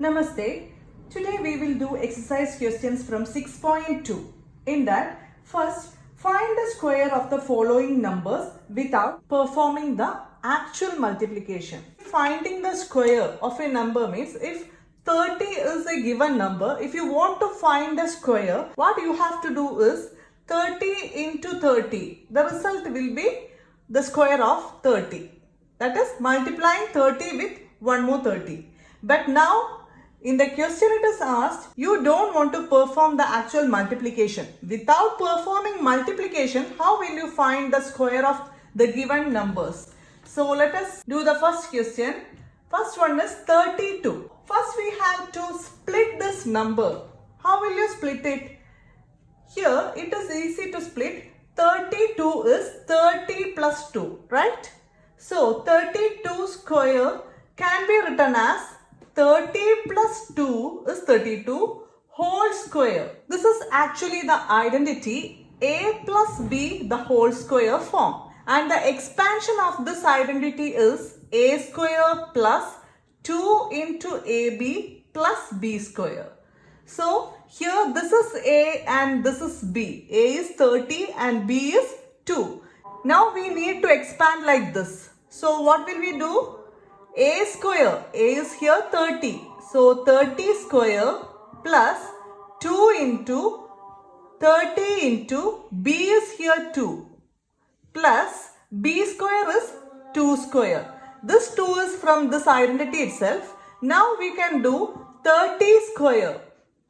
Namaste. Today we will do exercise questions from 6.2. In that, first find the square of the following numbers without performing the actual multiplication. Finding the square of a number means if 30 is a given number, if you want to find the square, what you have to do is 30 into 30. The result will be the square of 30. That is multiplying 30 with one more 30. But now in the question it is asked, you don't want to perform the actual multiplication. Without performing multiplication, how will you find the square of the given numbers? So let us do the first question. First one is 32. First we have to split this number. How will you split it? Here it is easy to split. 32 is 30 plus 2, right? So 32 square can be written as 30 plus 2 is 32 whole square. This is actually the identity a plus b the whole square form. And the expansion of this identity is a square plus 2 into ab plus b square. So here this is a and this is b. A is 30 and b is 2. Now we need to expand like this. So what will we do? A square, A is here 30. So 30 square plus 2 into 30 into B is here 2 plus B square is 2 square. This 2 is from this identity itself. Now we can do 30 square.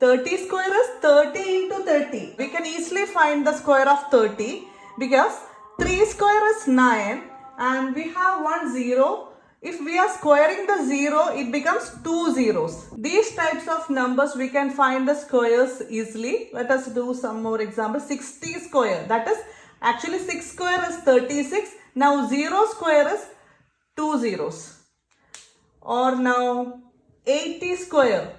30 square is 30 into 30. We can easily find the square of 30 because 3 square is 9 and we have 1 0. If we are squaring the 0, it becomes 2 zeros. These types of numbers we can find the squares easily. Let us do some more examples. 60 square, that is actually 6 square is 36. Now 0 square is 2 zeros. Or now 80 square.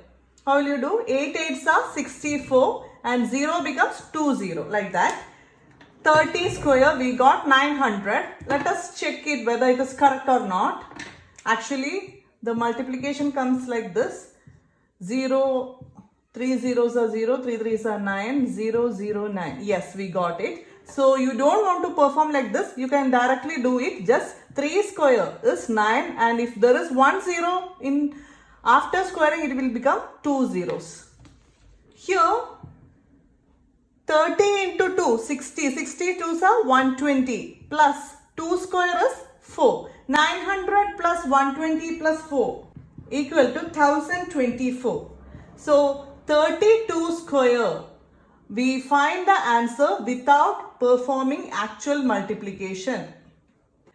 How will you do? 8 8s are 64 and 0 becomes 2 0 like that. 30 square we got 900. Let us check it whether it is correct or not. Actually, the multiplication comes like this. 0, 3 zeros are 0, 3 3s are 9, 0, 0, 9. Yes, we got it. So, you don't want to perform like this. You can directly do it. Just 3 square is 9 and if there is 1 0 in after squaring it will become 2 zeros. Here, 30 into 2, 60. 62s are 120 plus 2 square is 4. 900 plus 120 plus 4 equal to 1024. So 32 square. We find the answer without performing actual multiplication.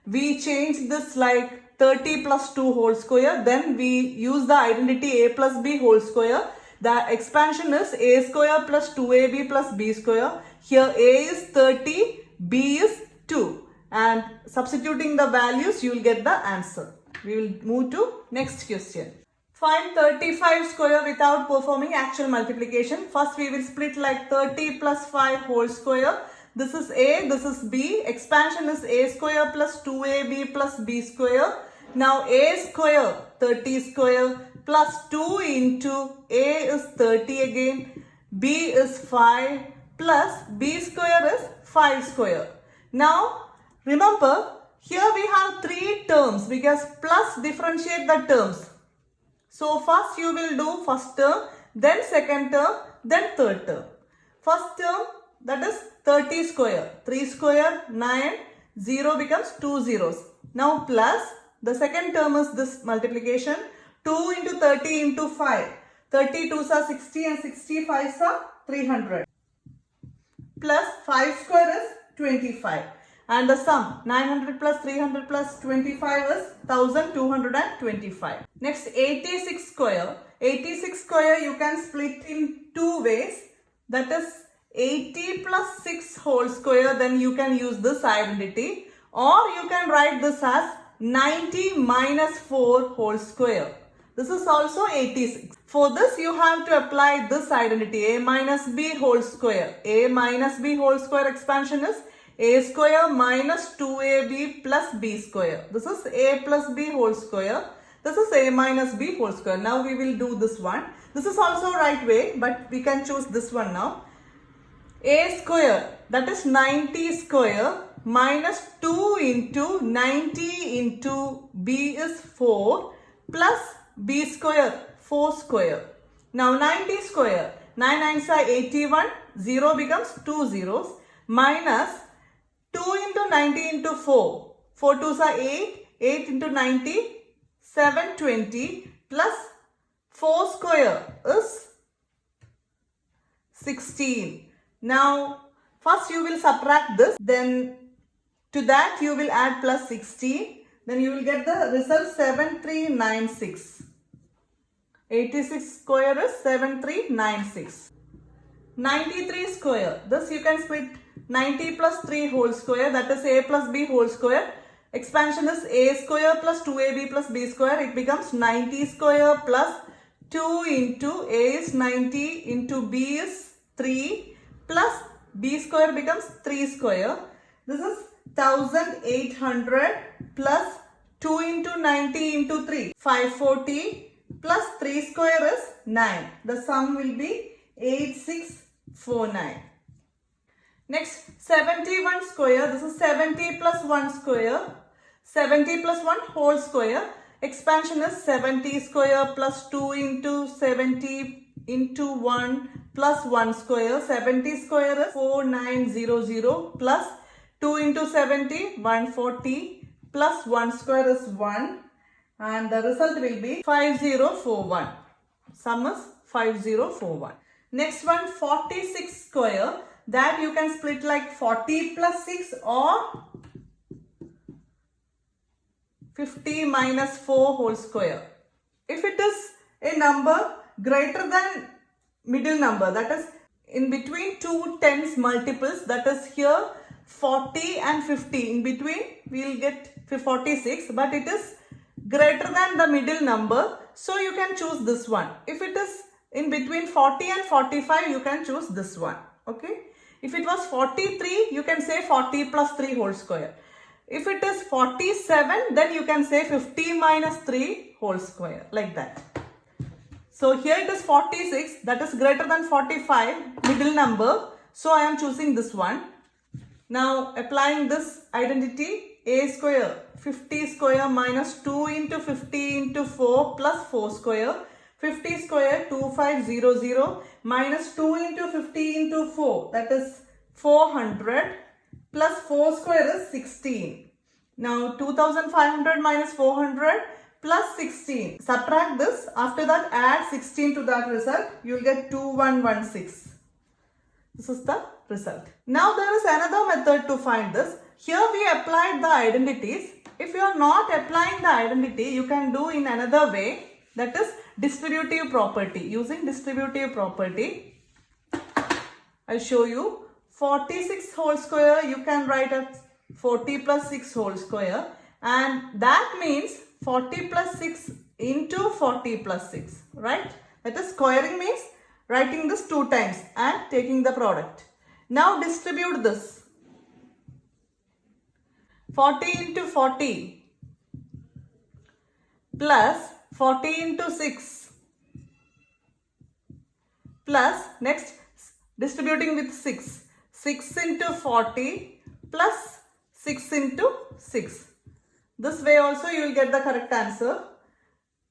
We change this like 30 plus 2 whole square. Then we use the identity a plus b whole square. The expansion is a square plus 2ab plus b square. Here a is 30, b is 2. And substituting the values, you will get the answer. We will move to next question. Find 35 square without performing actual multiplication. First, we will split like 30 plus 5 whole square. This is a, this is b. Expansion is a square plus 2ab plus b square. Now, a square, 30 square plus 2 into a is 30 again. B is 5 plus b square is 5 square. Now, remember, here we have 3 terms because plus differentiate the terms. So first you will do first term, then second term, then third term. First term, that is 30 square. 3 square, 9, 0 becomes 2 zeros. Now plus, the second term is this multiplication. 2 into 30 into 5. 32s are 60 and 65s are 300. Plus 5 square is 25. And the sum 900 plus 300 plus 25 is 1225. Next 86 square. 86 square you can split in 2 ways. That is 80 plus 6 whole square. Then you can use this identity. Or you can write this as 90 minus 4 whole square. This is also 86. For this you have to apply this identity a minus b whole square. A minus b whole square expansion is a square minus 2ab plus b square. This is a plus b whole square. This is a minus b whole square. Now we will do this one. This is also right way, but we can choose this one now. A square, that is 90 square, minus 2 into 90 into b is 4, plus b square, 4 square. Now 90 square, 9 9s are 81, 0 becomes 2 zeros, minus 2 into 90 into 4, 4 2s are 8, 8 into 90, 720, plus 4 square is 16. Now, first you will subtract this, then to that you will add plus 16, then you will get the result 7396. 86 square is 7396. 93 square, this you can split 90 plus 3 whole square, that is a plus b whole square. Expansion is a square plus 2ab plus b square, it becomes 90 square plus 2 into a is 90 into b is 3 plus b square becomes 3 square. This is 1800 plus 2 into 90 into 3, 540 plus 3 square is 9. The sum will be 8649. Next, 71 square. This is 70 plus 1 square. 70 plus 1 whole square. Expansion is 70 square plus 2 into 70 into 1 plus 1 square. 70 square is 4900 plus 2 into 70, 140 plus 1 square is 1. And the result will be 5041. Sum is 5041. Next one, 46 square. That you can split like 40 plus 6 or 50 minus 4 whole square. If it is a number greater than middle number, that is in between two tens multiples, that is here 40 and 50, in between we will get 46, but it is greater than the middle number, so you can choose this one. If it is in between 40 and 45, you can choose this one. Okay. If it was 43, you can say 40 plus 3 whole square. If it is 47, then you can say 50 minus 3 whole square, like that. So here it is 46, that is greater than 45, middle number. So I am choosing this one. Now applying this identity, a square, 50 square minus 2 into 50 into 4 plus 4 square. 50 square, 2500 minus 2 into 50 into 4, that is 400 plus 4 square is 16. Now 2500 minus 400 plus 16. Subtract this, after that add 16 to that result, you will get 2116. This is the result. Now there is another method to find this. Here we applied the identities. If you are not applying the identity, you can do in another way, that is distributive property. Using distributive property, I will show you. 46 whole square, you can write as 40 plus 6 whole square, and that means 40 plus 6 into 40 plus 6, right? That is squaring means writing this 2 times and taking the product. Now distribute this. 40 into 40 plus 40 into 6 plus next distributing with 6. 6 into 40 plus 6 into 6. This way also you will get the correct answer.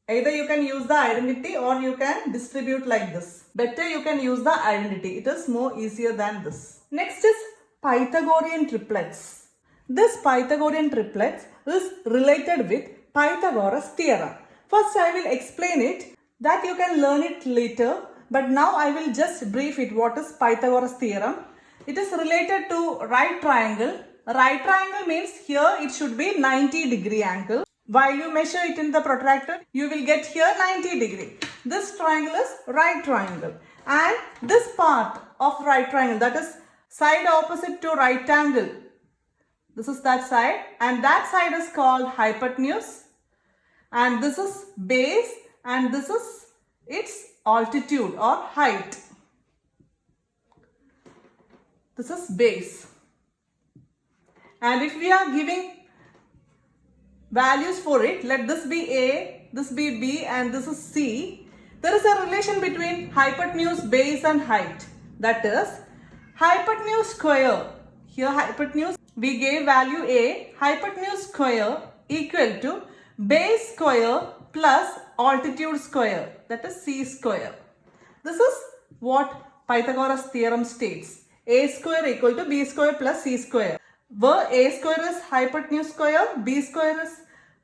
Either you can use the identity or you can distribute like this. Better you can use the identity. It is more easier than this. Next is Pythagorean triplets. This Pythagorean triplets is related with Pythagoras theorem. First I will explain it, that you can learn it later, but now I will just brief it. What is Pythagoras theorem? It is related to right triangle. Right triangle means here it should be 90-degree angle. While you measure it in the protractor, you will get here 90 degree. This triangle is right triangle. And this part of right triangle, that is side opposite to right angle. This is that side, and that side is called hypotenuse. And this is base, and this is its altitude or height. This is base. And if we are giving values for it, let this be A, this be B and this is C, there is a relation between hypotenuse, base and height. That is, hypotenuse square, here hypotenuse, we gave value A, hypotenuse square equal to base square plus altitude square, that is C square. This is what Pythagoras theorem states. A square equal to B square plus C square, where A square is hypotenuse square, B square is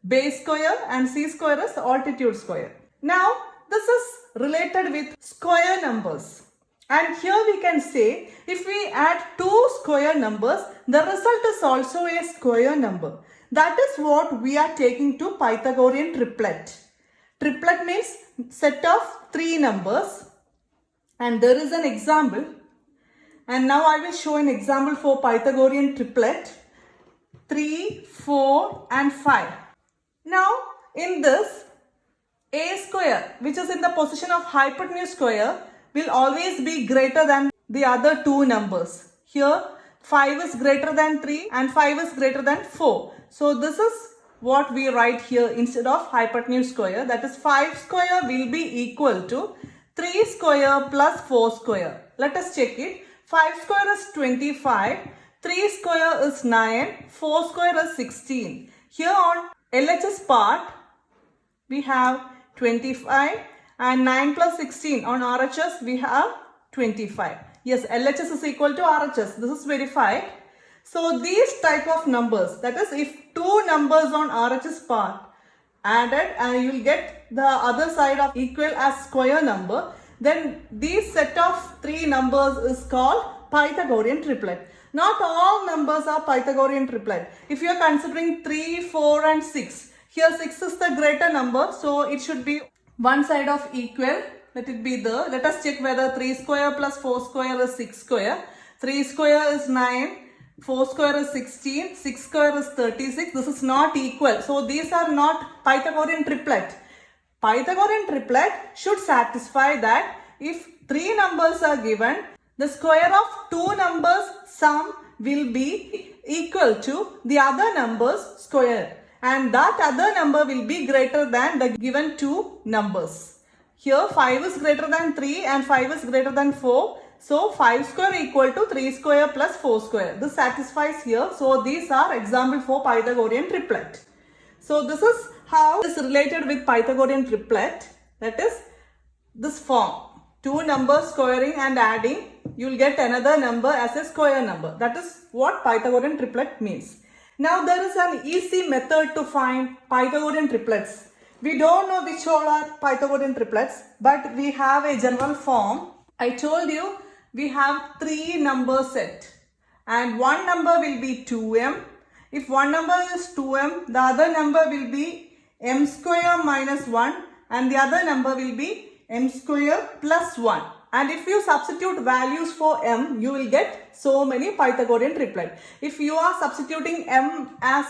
base square and C square is altitude square. Now this is related with square numbers. And here we can say if we add two square numbers, the result is also a square number. That is what we are taking to Pythagorean triplet. Triplet means set of three numbers. And there is an example. And now I will show an example for Pythagorean triplet. 3, 4 and 5. Now in this, A square, which is in the position of hypotenuse square, will always be greater than the other two numbers. Here 5 is greater than 3 and 5 is greater than 4. So this is what we write here instead of hypotenuse square. That is 5 square will be equal to 3 square plus 4 square. Let us check it. 5 square is 25, 3 square is 9, 4 square is 16. Here on LHS part, we have 25 and 9 plus 16. On RHS, we have 25. Yes, LHS is equal to RHS. This is verified. So these type of numbers, that is if two numbers on RHS part added and you will get the other side of equal as square number, then this set of three numbers is called Pythagorean triplet. Not all numbers are Pythagorean triplet. If you are considering 3, 4 and 6, here 6 is the greater number, so it should be one side of equal. Let it be there. Let us check whether 3 square plus 4 square is 6 square. 3 square is 9. 4 square is 16. 6 square is 36. This is not equal. So these are not Pythagorean triplet. Pythagorean triplet should satisfy that if three numbers are given, the square of two numbers sum will be equal to the other number's square. And that other number will be greater than the given two numbers. Here 5 is greater than 3 and 5 is greater than 4. So 5 square equal to 3 square plus 4 square. This satisfies here. So these are example for Pythagorean triplet. So this is how it is related with Pythagorean triplet. That is this form. Two numbers squaring and adding. You will get another number as a square number. That is what Pythagorean triplet means. Now there is an easy method to find Pythagorean triplets. We don't know which all are Pythagorean triplets, but we have a general form. I told you we have three number set and one number will be 2m. If one number is 2m, the other number will be m square minus 1 and the other number will be m square plus 1. And if you substitute values for m, you will get so many Pythagorean triplet. If you are substituting m as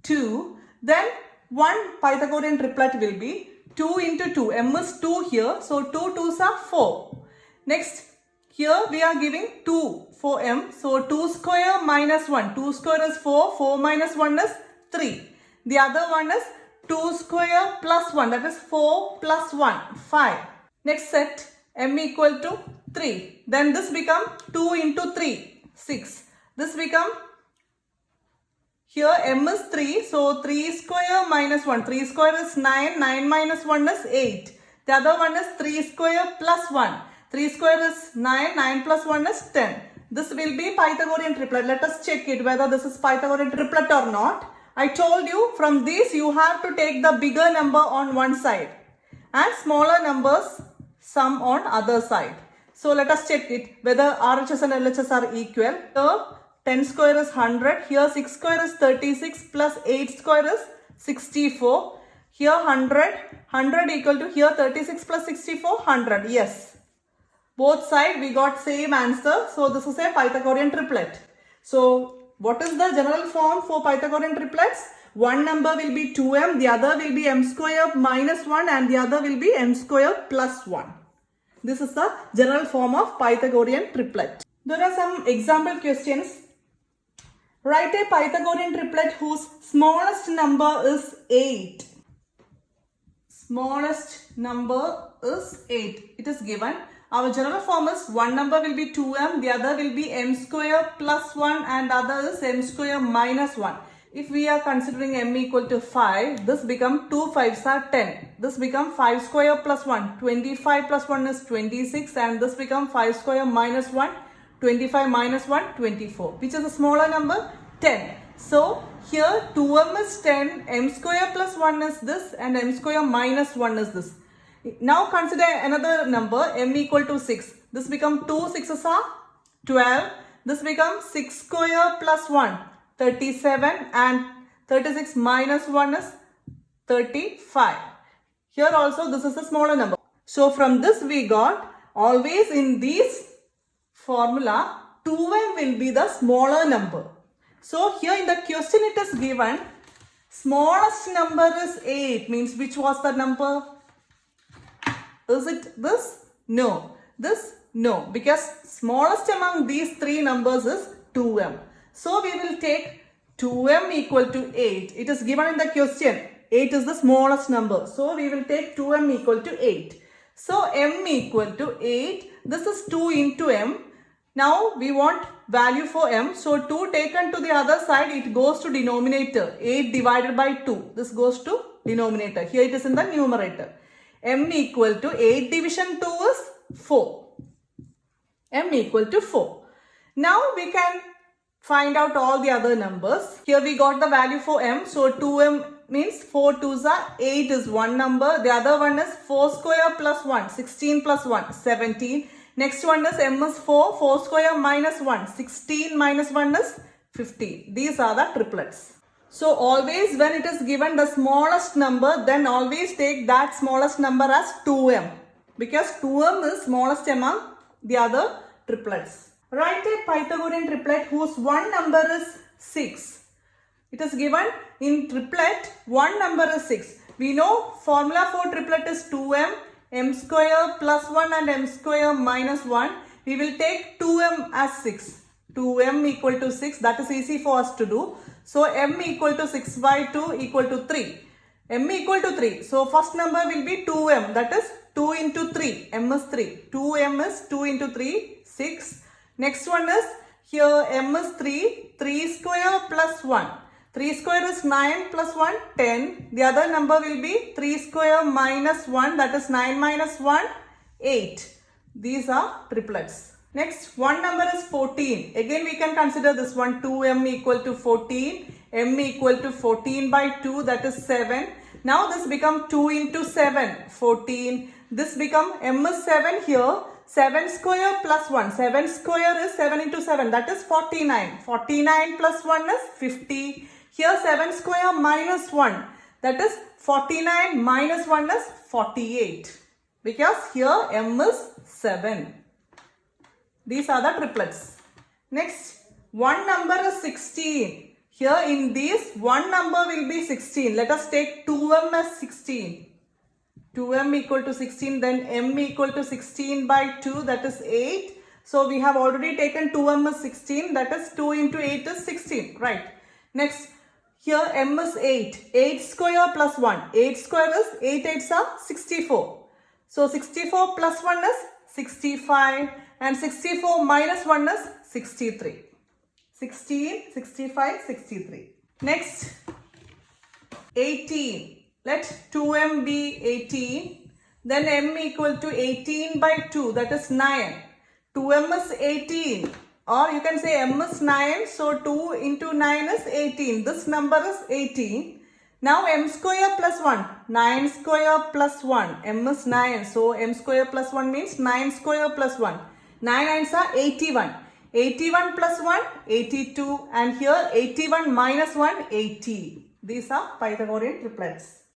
2, then one Pythagorean triplet will be 2 into 2. M is 2 here. So 2 2s are 4. Next, here we are giving 2 for m. So 2 square minus 1. 2 square is 4. 4 minus 1 is 3. The other one is 2 square plus 1. That is 4 plus 1. 5. Next set. M equal to 3. Then this become 2 into 3. 6. This become, here m is 3. So 3 square minus 1. 3 square is 9. 9 minus 1 is 8. The other one is 3 square plus 1. 3 square is 9. 9 plus 1 is 10. This will be Pythagorean triplet. Let us check it whether this is Pythagorean triplet or not. I told you from this you have to take the bigger number on one side and smaller numbers sum on other side. So let us check it whether RHS and LHS are equal. So 10 square is 100. Here 6 square is 36 plus 8 square is 64. Here 100. 100 equal to here 36 plus 64. 100. Yes. Both sides we got same answer. So this is a Pythagorean triplet. So what is the general form for Pythagorean triplets? One number will be 2m, the other will be m square minus 1 and the other will be m square plus 1. This is the general form of Pythagorean triplet. There are some example questions. Write a Pythagorean triplet whose smallest number is 8. smallest number is 8. It is given. Our general form is one number will be 2m, the other will be m square plus 1 and other is m square minus 1. If we are considering m equal to 5, this become 2 5s are 10. This become 5 square plus 1. 25 plus 1 is 26 and this become 5 square minus 1. 25 minus 1, 24. Which is the smaller number? 10. So here 2m is 10, m square plus 1 is this and m square minus 1 is this. Now consider another number m equal to 6. This become 2 6s are 12. This becomes 6 square plus 1, 37 and 36 minus 1 is 35. Here also this is a smaller number. So from this we got always in these formula 2m will be the smaller number. So here in the question it is given smallest number is 8, means which was the number? Is it this? No. This? No. Because smallest among these three numbers is 2m. So we will take 2m equal to 8. It is given in the question. 8 is the smallest number. So we will take 2m equal to 8. So m equal to 8. This is 2 into m. Now we want value for m. So 2 taken to the other side, it goes to denominator. 8 divided by 2. This goes to denominator. Here it is in the numerator. M equal to 8 division 2 is 4. M equal to 4. Now we can find out all the other numbers. Here we got the value for m. So 2m means 4 2s are 8 is one number. The other one is 4 square plus 1. 16 plus 1. 17. Next one is m is 4. 4 square minus 1. 16 minus 1 is 15. These are the triplets. So always when it is given the smallest number, then always take that smallest number as 2m. Because 2m is smallest among the other triplets. Write a Pythagorean triplet whose one number is 6. It is given in triplet, one number is 6. We know formula for triplet is 2m, m square plus 1 and m square minus 1. We will take 2m as 6. 2m equal to 6. That is easy for us to do. So m equal to 6 by 2 equal to 3. M equal to 3. So first number will be 2m. That is 2 into 3. M is 3. 2m is 2 into 3. 6. Next one is here m is 3. 3 square plus 1. 3 square is 9 plus 1. 10. The other number will be 3 square minus 1. That is 9 minus 1. 8. These are triplets. Next, one number is 14. Again, we can consider this one 2m equal to 14. M equal to 14 by 2, that is 7. Now this become 2 into 7, 14. This become m is 7 here. 7 square plus 1. 7 square is 7 into 7, that is 49. 49 plus 1 is 50. Here 7 square minus 1, that is 49 minus 1 is 48. Because here m is 7. These are the triplets. Next, one number is 16. Here in these, one number will be 16. Let us take 2m as 16. 2m equal to 16, then m equal to 16 by 2, that is 8. So we have already taken 2m as 16, that is 2 into 8 is 16, right? Next, here m is 8. 8 square plus 1. 8 square is 8 8s are 64. So 64 plus 1 is 65. And 64 minus 1 is 63. 16, 65, 63. Next, 18. Let 2m be 18. Then m equal to 18 by 2. That is 9. 2m is 18. Or you can say m is 9. So 2 into 9 is 18. This number is 18. Now m square plus 1. 9 square plus 1. M is 9. So m square plus 1 means 9 square plus 1. 9 9s are 81. 81 plus 1, 82. And here 81 minus 1, 80. These are Pythagorean triplets.